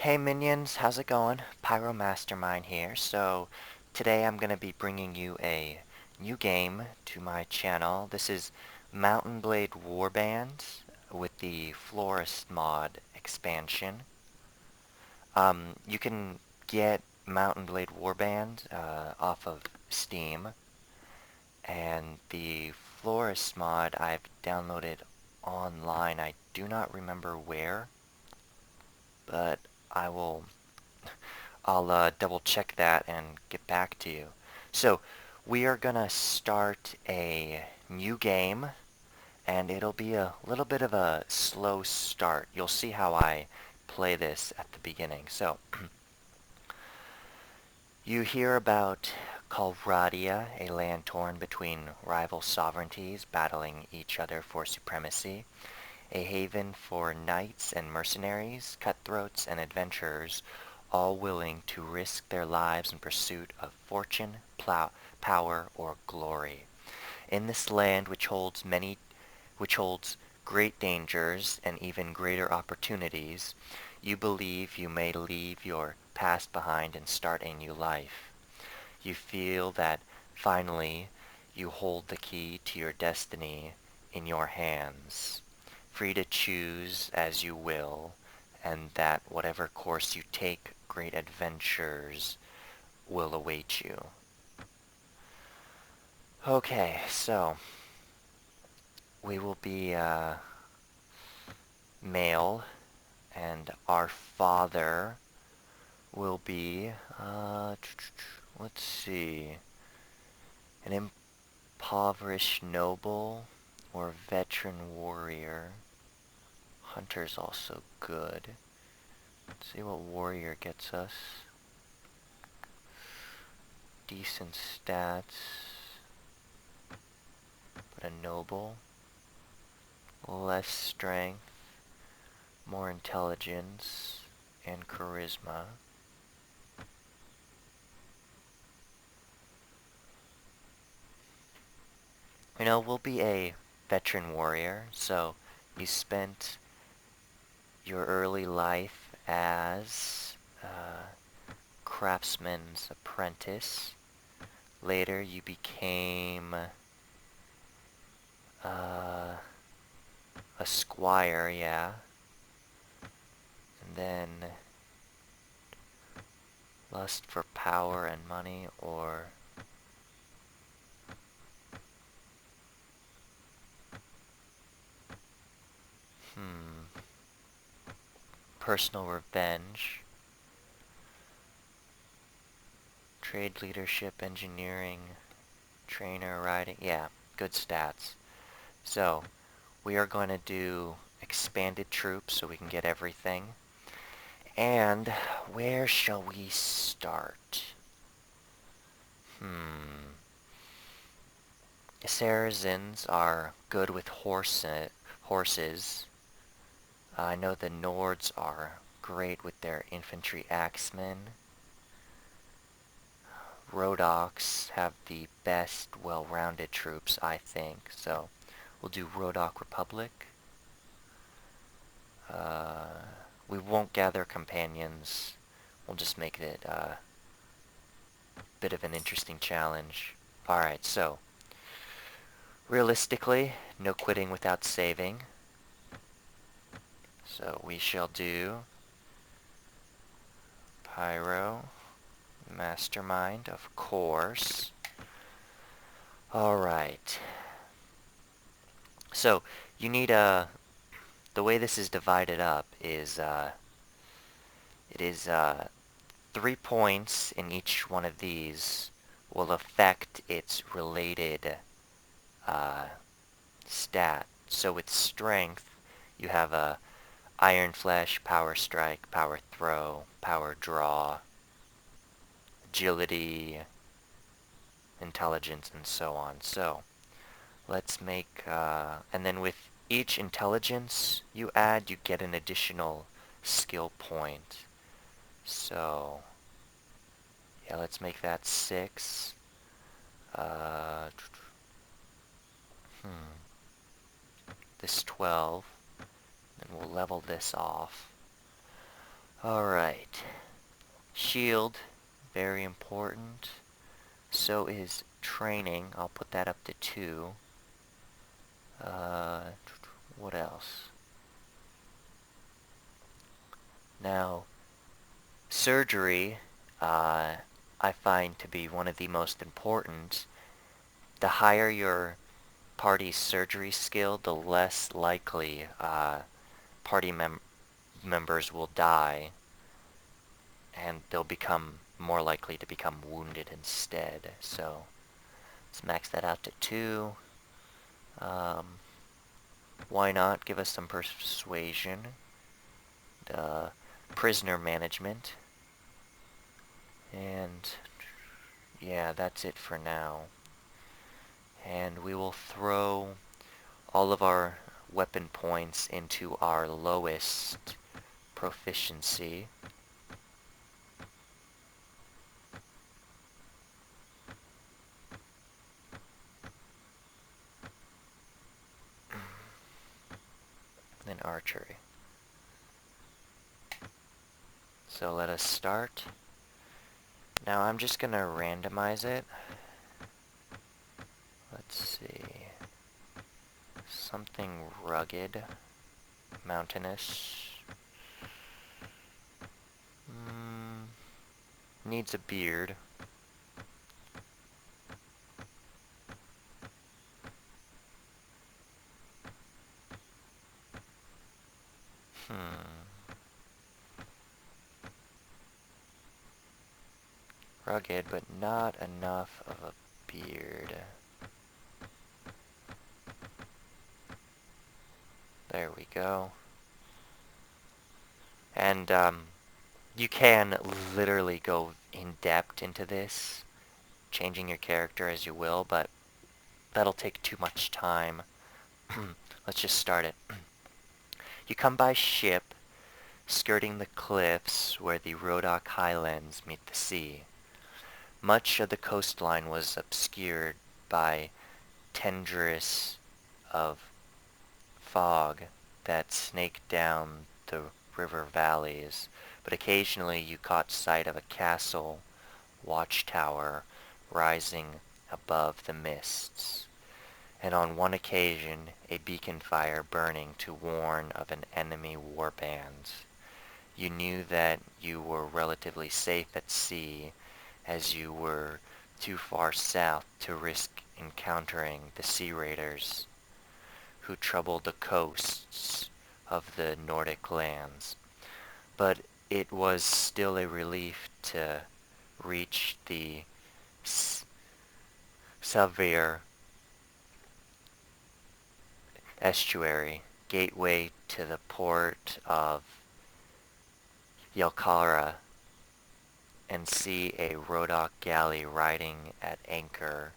Hey minions, how's it going? Pyro Mastermind here. So today I'm going to be bringing you a new game to my channel. This is Mountain Blade Warband with the Floris mod expansion. You can get Mountain Blade Warband off of Steam, and the Floris mod I've downloaded online. I do not remember where, but I'll double check that and get back to you. So we are gonna start a new game, and it'll be a little bit of a slow start. You'll see how I play this at the beginning. So you hear about Calradia, a land torn between rival sovereignties battling each other for supremacy, a haven for knights and mercenaries, cutthroats and adventurers, all willing to risk their lives in pursuit of fortune, power, or glory. In this land which holds great dangers and even greater opportunities, you believe you may leave your past behind and start a new life. You feel that finally you hold the key to your destiny in your hands, free to choose as you will, and that whatever course you take, great adventures will await you. Okay, so we will be male, and our father will be, let's see, an impoverished noble or veteran warrior. Hunter's also good. Let's see what warrior gets us. Decent stats. But a noble. Less strength. More intelligence. And charisma. You know, we'll be a veteran warrior, so you spent your early life as craftsman's apprentice. Later you became a squire, yeah. And then lust for power and money, or personal revenge. Trade leadership, engineering, trainer, riding. Yeah, good stats. So, we are going to do expanded troops so we can get everything. And where shall we start? Saracens are good with horses. I know the Nords are great with their infantry axemen. Rhodoks have the best well-rounded troops, I think. So we'll do Rhodok Republic. We won't gather companions. We'll just make it a bit of an interesting challenge. Alright, so realistically, no quitting without saving. So we shall do Pyro Mastermind, of course. Alright. So, you need the way this is divided up is, it is, 3 points in each one of these will affect its related, stat. So with strength, you have a Iron Flesh, Power Strike, Power Throw, Power Draw, Agility, Intelligence, and so on. So, let's make, and then with each intelligence you add, you get an additional skill point. So, yeah, let's make that 6. This 12. And we'll level this off. Alright. shield, very important. So is training. I'll put that up to 2. What else? Now, surgery, I find to be one of the most important. The higher your party's surgery skill, the less likely party members will die, and they'll become more likely to become wounded instead. So let's max that out to 2. Why not give us some persuasion? Prisoner management. And yeah, that's it for now. And we will throw all of our weapon points into our lowest proficiency. Then archery. So let us start. Now I'm just gonna randomize it. Let's see. Something rugged. Mountainous. Needs a beard. Rugged, but not enough of a beard. There we go. And, you can literally go in depth into this, changing your character as you will, but that'll take too much time. Let's just start it. You come by ship, skirting the cliffs where the Rhodoc Highlands meet the sea. Much of the coastline was obscured by tendrils of fog that snaked down the river valleys, but occasionally you caught sight of a castle watchtower rising above the mists, and on one occasion a beacon fire burning to warn of an enemy warband. You knew that you were relatively safe at sea, as you were too far south to risk encountering the sea raiders who troubled the coasts of the Nordic lands. But it was still a relief to reach the Salvir estuary, gateway to the port of Yalkara, and see a Rhodoc galley riding at anchor,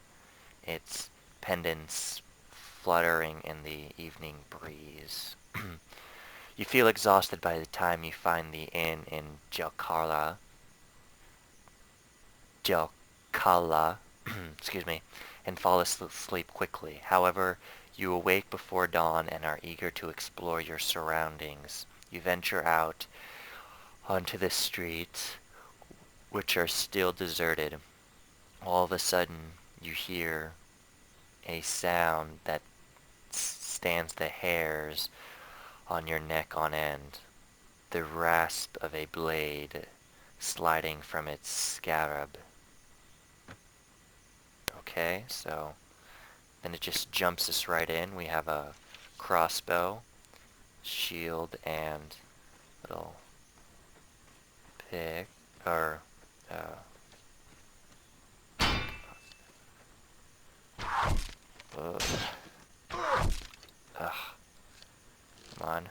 its pendants fluttering in the evening breeze. You feel exhausted by the time you find the inn in Jalkala, excuse me, and fall asleep quickly. However, you awake before dawn and are eager to explore your surroundings. You venture out onto the streets, which are still deserted. All of a sudden, you hear a sound that stands the hairs on your neck on end. The rasp of a blade sliding from its scarab. Okay, so then it just jumps us right in. We have a crossbow, shield, and little pick, or, ugh. Come on.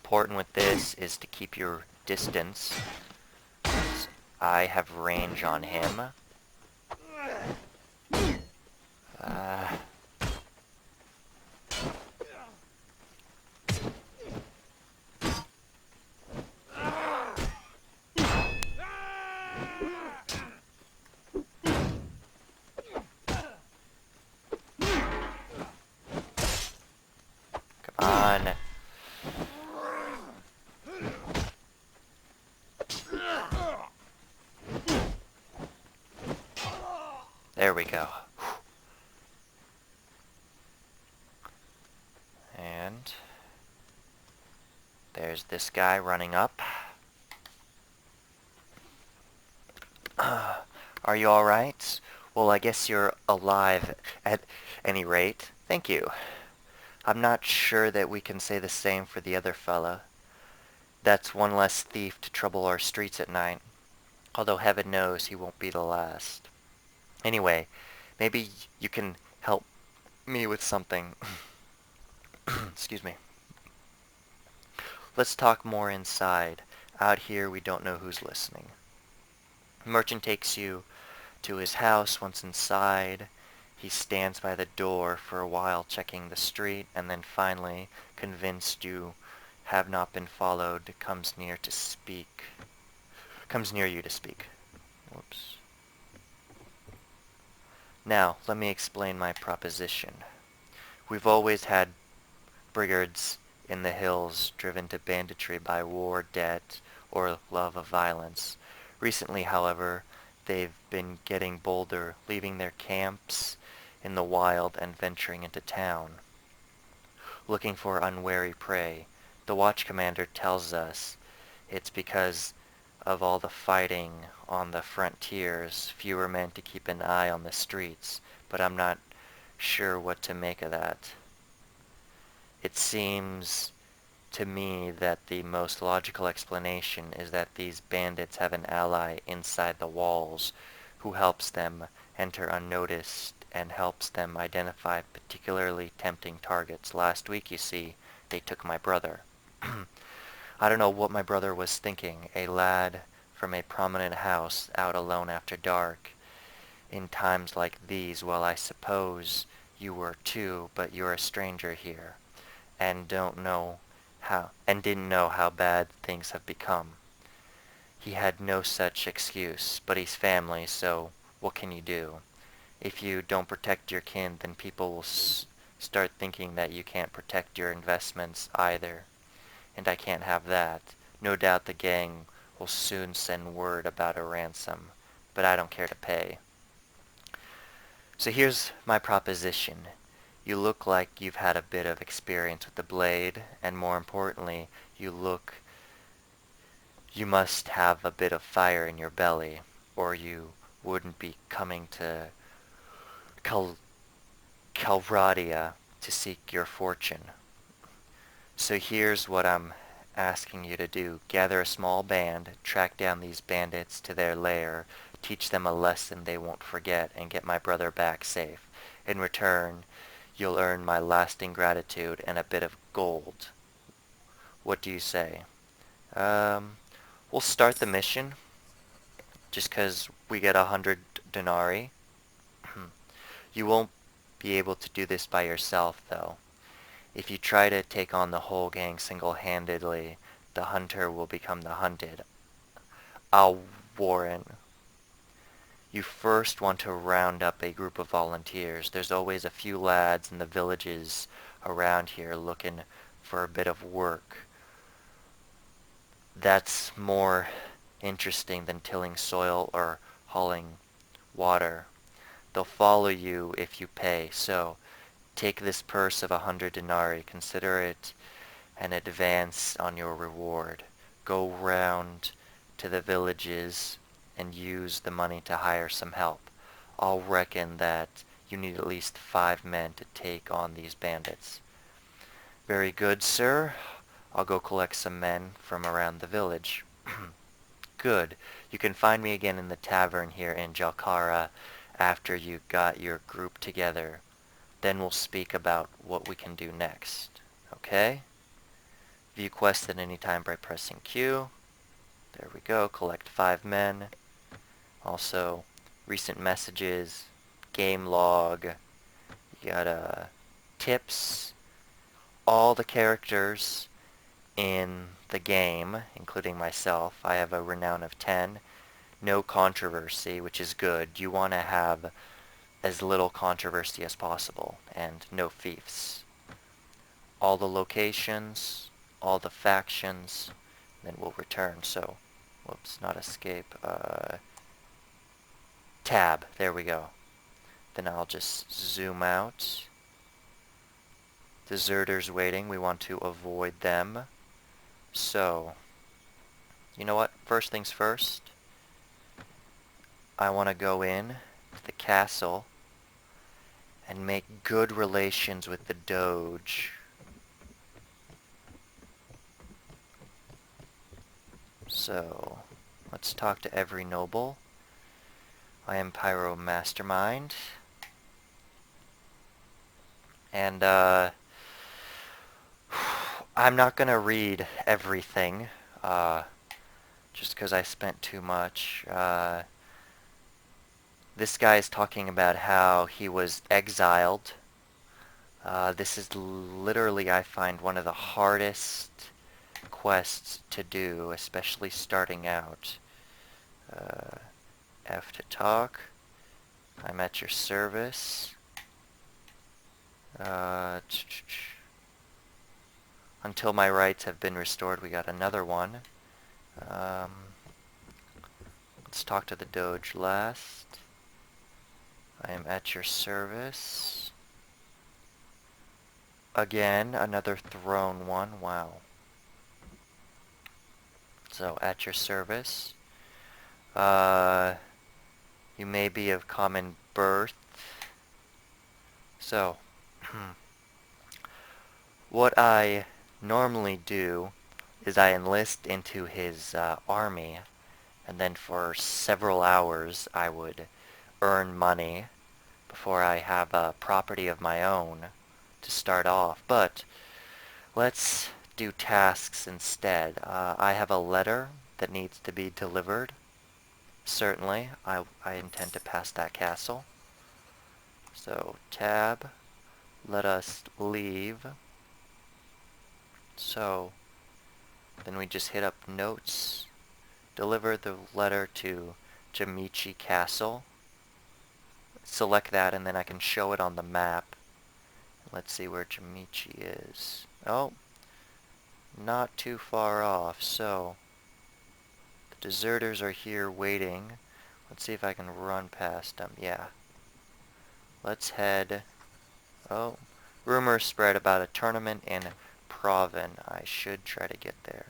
Important with this is to keep your distance. I have range on him. on. There we go. And there's this guy running up. Are you alright? Well, I guess you're alive at any rate. Thank you. I'm not sure that we can say the same for the other fella. That's one less thief to trouble our streets at night. Although heaven knows he won't be the last. Anyway, maybe you can help me with something. Excuse me. Let's talk more inside. Out here we don't know who's listening. Merchant takes you to his house. Once inside, he stands by the door for a while checking the street, and then finally, convinced you have not been followed, comes near you to speak. Whoops. Now, let me explain my proposition. We've always had brigands in the hills driven to banditry by war, debt, or love of violence. Recently, however, they've been getting bolder, leaving their camps in the wild and venturing into town, looking for unwary prey. The watch commander tells us it's because of all the fighting on the frontiers, fewer men to keep an eye on the streets, but I'm not sure what to make of that. It seems to me that the most logical explanation is that these bandits have an ally inside the walls who helps them enter unnoticed and helps them identify particularly tempting targets. Last week, you see, they took my brother. I don't know what my brother was thinking, a lad from a prominent house out alone after dark. In times like these, well, I suppose you were too, but you're a stranger here, and didn't know how bad things have become. He had no such excuse, but he's family, so what can you do? If you don't protect your kin, then people will start thinking that you can't protect your investments either. And I can't have that. No doubt the gang will soon send word about a ransom, but I don't care to pay. So here's my proposition. You look like you've had a bit of experience with the blade, and more importantly, you must have a bit of fire in your belly, or you wouldn't be coming to Calradia to seek your fortune. So here's what I'm asking you to do. Gather a small band, track down these bandits to their lair, teach them a lesson they won't forget, and get my brother back safe. In return, you'll earn my lasting gratitude and a bit of gold. What do you say? We'll start the mission, just 'cause we get 100 denarii. You won't be able to do this by yourself, though. If you try to take on the whole gang single-handedly, the hunter will become the hunted. I'll warn. You first want to round up a group of volunteers. There's always a few lads in the villages around here looking for a bit of work. That's more interesting than tilling soil or hauling water. They'll follow you if you pay, so take this purse of 100 denarii, consider it an advance on your reward. Go round to the villages and use the money to hire some help. I'll reckon that you need at least 5 men to take on these bandits. Very good, sir. I'll go collect some men from around the village. Good. You can find me again in the tavern here in Jalkara after you got your group together. Then we'll speak about what we can do next. Okay? View quest at any time by pressing Q. There we go. Collect 5 men. Also, recent messages, game log. You got tips. All the characters in the game, including myself, I have a renown of 10. No controversy, which is good. You want to have as little controversy as possible, and no fiefs. all the locations, all the factions, then we'll return. So, whoops, not escape, tab, there we go. Then I'll just zoom out. Deserters waiting, we want to avoid them. So, you know what, first things first, I want to go in to the castle and make good relations with the Doge. So, let's talk to every noble. I am Pyro Mastermind. And, I'm not gonna read everything, just because I spent too much. This guy is talking about how he was exiled. This is literally, I find, one of the hardest quests to do, especially starting out. F to talk. I'm at your service. Until my rights have been restored, we got another one. Let's talk to the Doge last. I am at your service. Again, another throne one. Wow. So, at your service. You may be of common birth. So, what I normally do is I enlist into his army, and then for several hours I would earn money before I have a property of my own to start off. But let's do tasks instead. I have a letter that needs to be delivered. Certainly, I intend to pass that castle. So, tab, let us leave. So, then we just hit up notes, deliver the letter to Jamichi Castle. Select that and then I can show it on the map. Let's see where Jamichi is. Oh, not too far off. So, the deserters are here waiting. Let's see if I can run past them. Yeah. Let's head... Oh, rumors spread about a tournament in Provin. I should try to get there.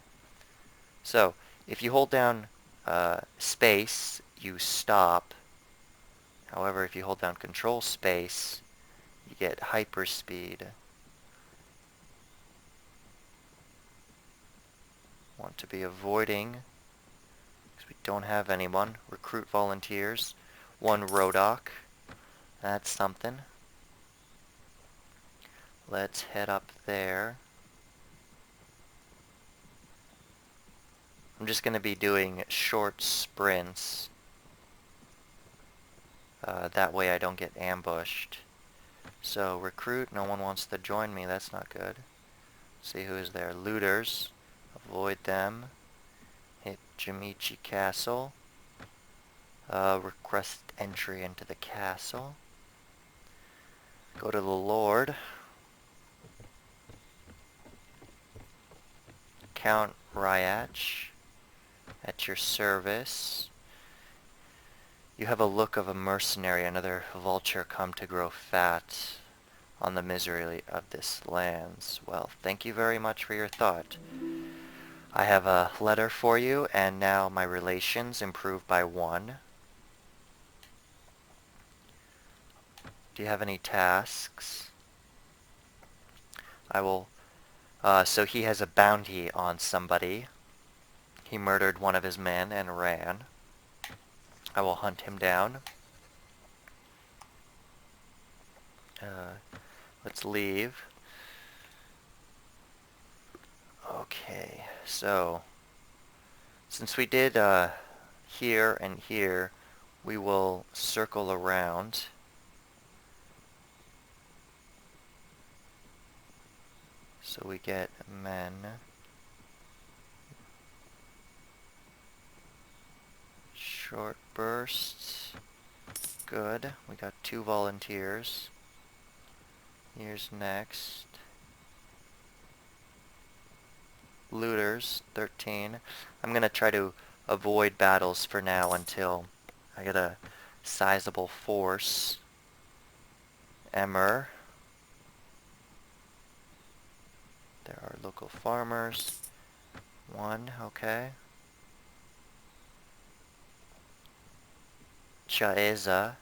So, if you hold down space, you stop. However, if you hold down control space, you get hyperspeed. Want to be avoiding, because we don't have anyone. Recruit volunteers. One Rodoc. That's something. Let's head up there. I'm just going to be doing short sprints. That way I don't get ambushed. So, recruit. No one wants to join me. That's not good. See who is there. Looters. Avoid them. Hit Jamichi Castle. Request entry into the castle. Go to the Lord. Count Ryach. At your service. You have a look of a mercenary, another vulture come to grow fat on the misery of this lands. Well, thank you very much for your thought. I have a letter for you, and now my relations improve by 1. Do you have any tasks? I will... so he has a bounty on somebody. He murdered one of his men and ran. I will hunt him down. Let's leave. Okay, so since we did here and here, we will circle around. So we get men. Short bursts. Good. We got 2 volunteers. Here's next. looters, 13. I'm going to try to avoid battles for now until I get a sizable force. Emmer. There are local farmers. 1, okay. Chaeza.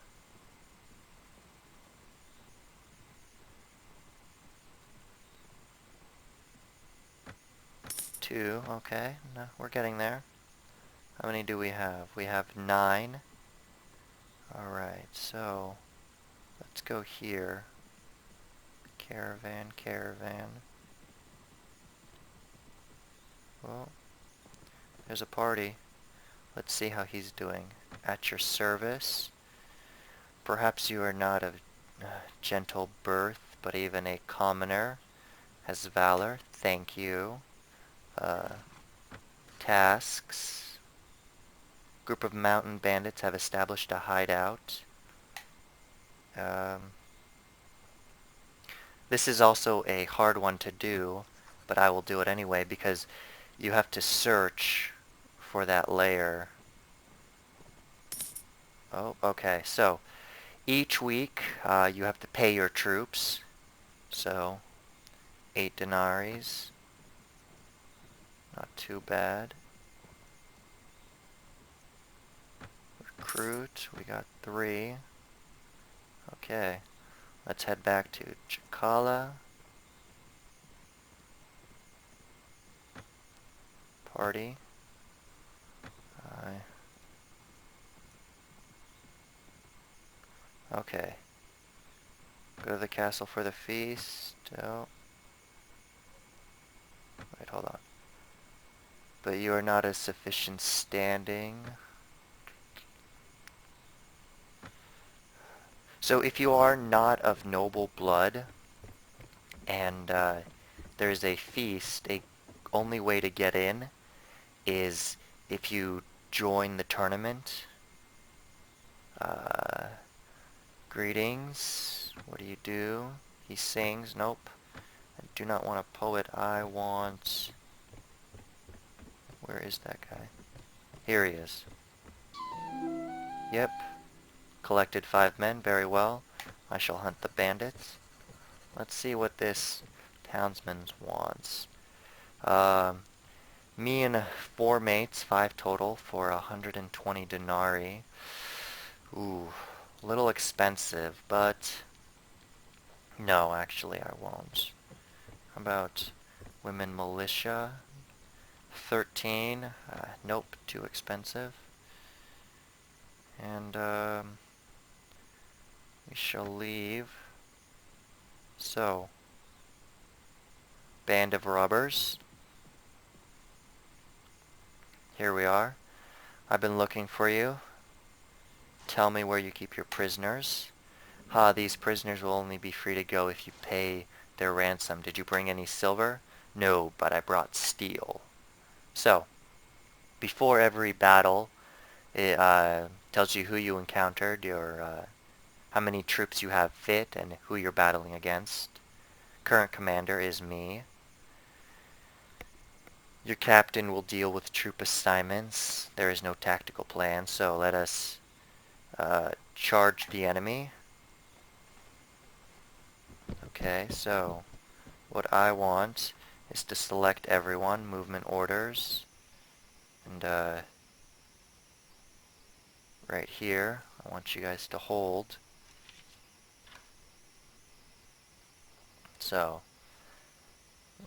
2, okay. No, we're getting there. How many do we have? We have 9. Alright, so let's go here. Caravan, caravan. Well, there's a party. Let's see how he's doing. At your service. Perhaps you are not of gentle birth, but even a commoner has valor. Thank you. Tasks. Group of mountain bandits have established a hideout. This is also a hard one to do, but I will do it anyway because you have to search for that layer. Oh, okay. So each week you have to pay your troops. So 8 denaries. Not too bad. Recruit, we got 3. Okay. Let's head back to Chakala. Party. Okay. Go to the castle for the feast. Oh. Wait, hold on. But you are not of sufficient standing. So if you are not of noble blood, and there is a feast, the only way to get in is if you join the tournament. Greetings. What do you do? He sings. Nope. I do not want a poet. I want... Where is that guy? Here he is. Yep. Collected 5 men. Very well. I shall hunt the bandits. Let's see what this townsman wants. Me and 4 mates, 5 total, for 120 denarii. Ooh, a little expensive, but no, actually I won't. How about women militia? 13. Nope, too expensive. And we shall leave. So, band of robbers. Here we are. I've been looking for you. Tell me where you keep your prisoners. These prisoners will only be free to go if you pay their ransom. Did you bring any silver? No, but I brought steel. So, before every battle, it tells you who you encountered, your how many troops you have fit, and who you're battling against. Current commander is me. Your captain will deal with troop assignments. There is no tactical plan, so let us charge the enemy. Okay, so what I want is to select everyone, movement orders, and right here, I want you guys to hold. So,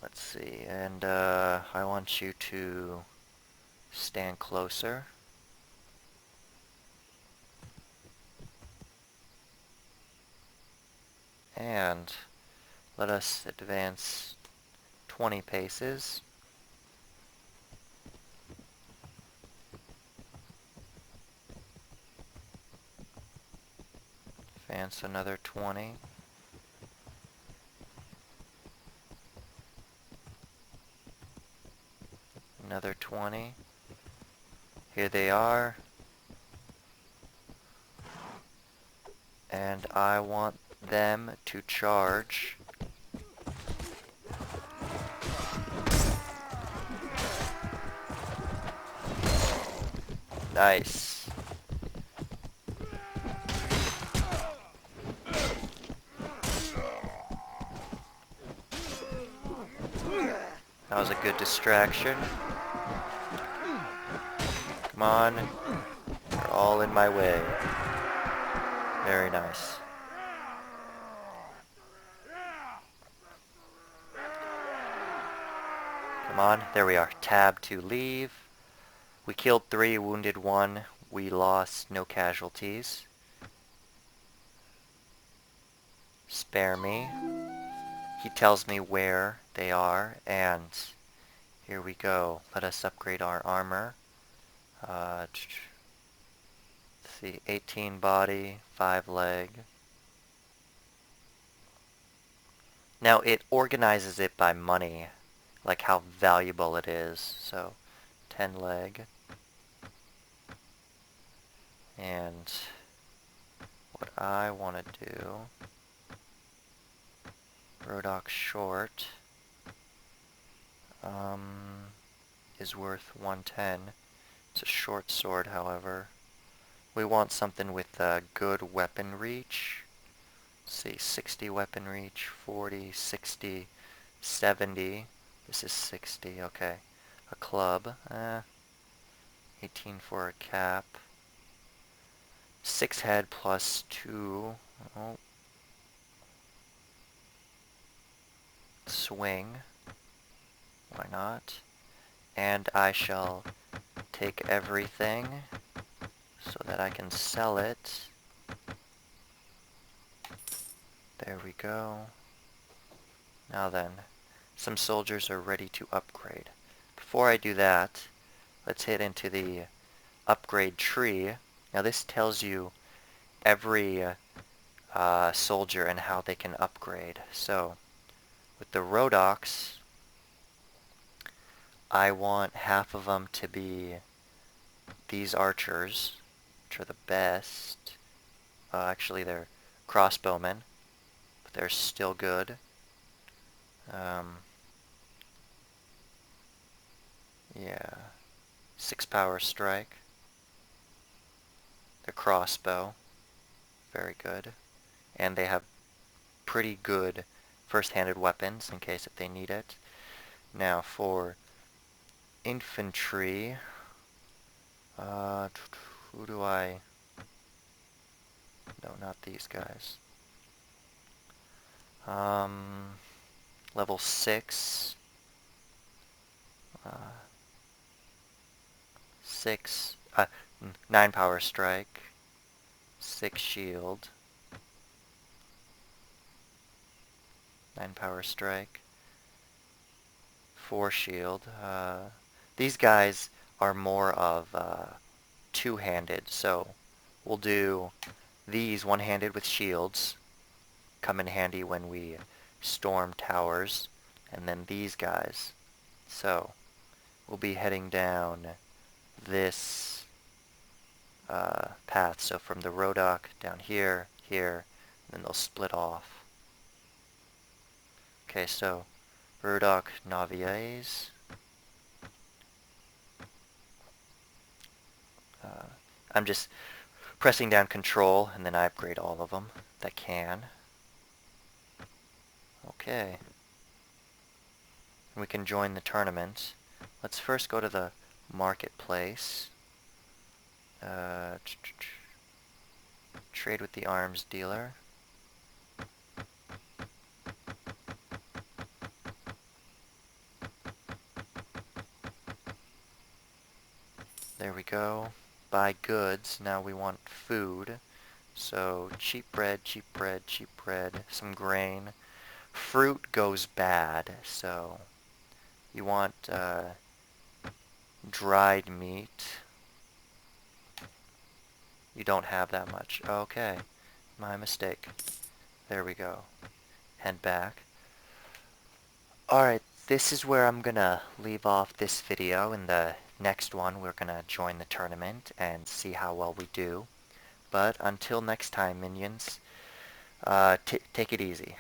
let's see, and I want you to stand closer. And let us advance 20 paces. Advance another 20. Another 20. Here they are. And I want them to charge. Nice. That was a good distraction. Come on. You're all in my way. Very nice. Come on. There we are. Tab to leave. We killed 3, wounded 1. We lost no casualties. Spare me. He tells me where they are, and here we go. Let us upgrade our armor. Let's see, 18 body, 5 leg. Now it organizes it by money, like how valuable it is. So 10 leg. And what I want to do, Rodok short, is worth 110. It's a short sword, however. We want something with good weapon reach. Let's see, 60 weapon reach, 40, 60, 70. This is 60, okay. A club, 18 for a cap. 6 head plus 2. Oh. Swing. Why not? And I shall take everything so that I can sell it. There we go. Now then, some soldiers are ready to upgrade. Before I do that, let's hit into the upgrade tree. Now this tells you every soldier and how they can upgrade. So, with the Rodoks, I want half of them to be these archers, which are the best. Actually, they're crossbowmen, but they're still good. Yeah. 6 power strike. The crossbow. Very good. And they have pretty good first-handed weapons in case if they need it. Now for infantry, who do I... No, not these guys. Level 6. 9 power strike. 6 shield. 9 power strike. 4 shield. These guys are more of two-handed, so we'll do these one-handed with shields. Come in handy when we storm towers. And then these guys. So we'll be heading down this path. So from the Rodok down here, here, and then they'll split off. Okay, so Rodok Naviers. I'm just pressing down Control, and then I upgrade all of them that can. Okay. We can join the tournament. Let's first go to the marketplace. Trade with the arms dealer. There we go. Buy goods. Now we want food. So cheap bread, cheap bread, cheap bread, some grain. Fruit goes bad, so you want dried meat. You don't have that much. Okay, my mistake. There we go. Head back. Alright, this is where I'm gonna leave off this video. In the next one, we're gonna join the tournament and see how well we do. But until next time, minions, take it easy.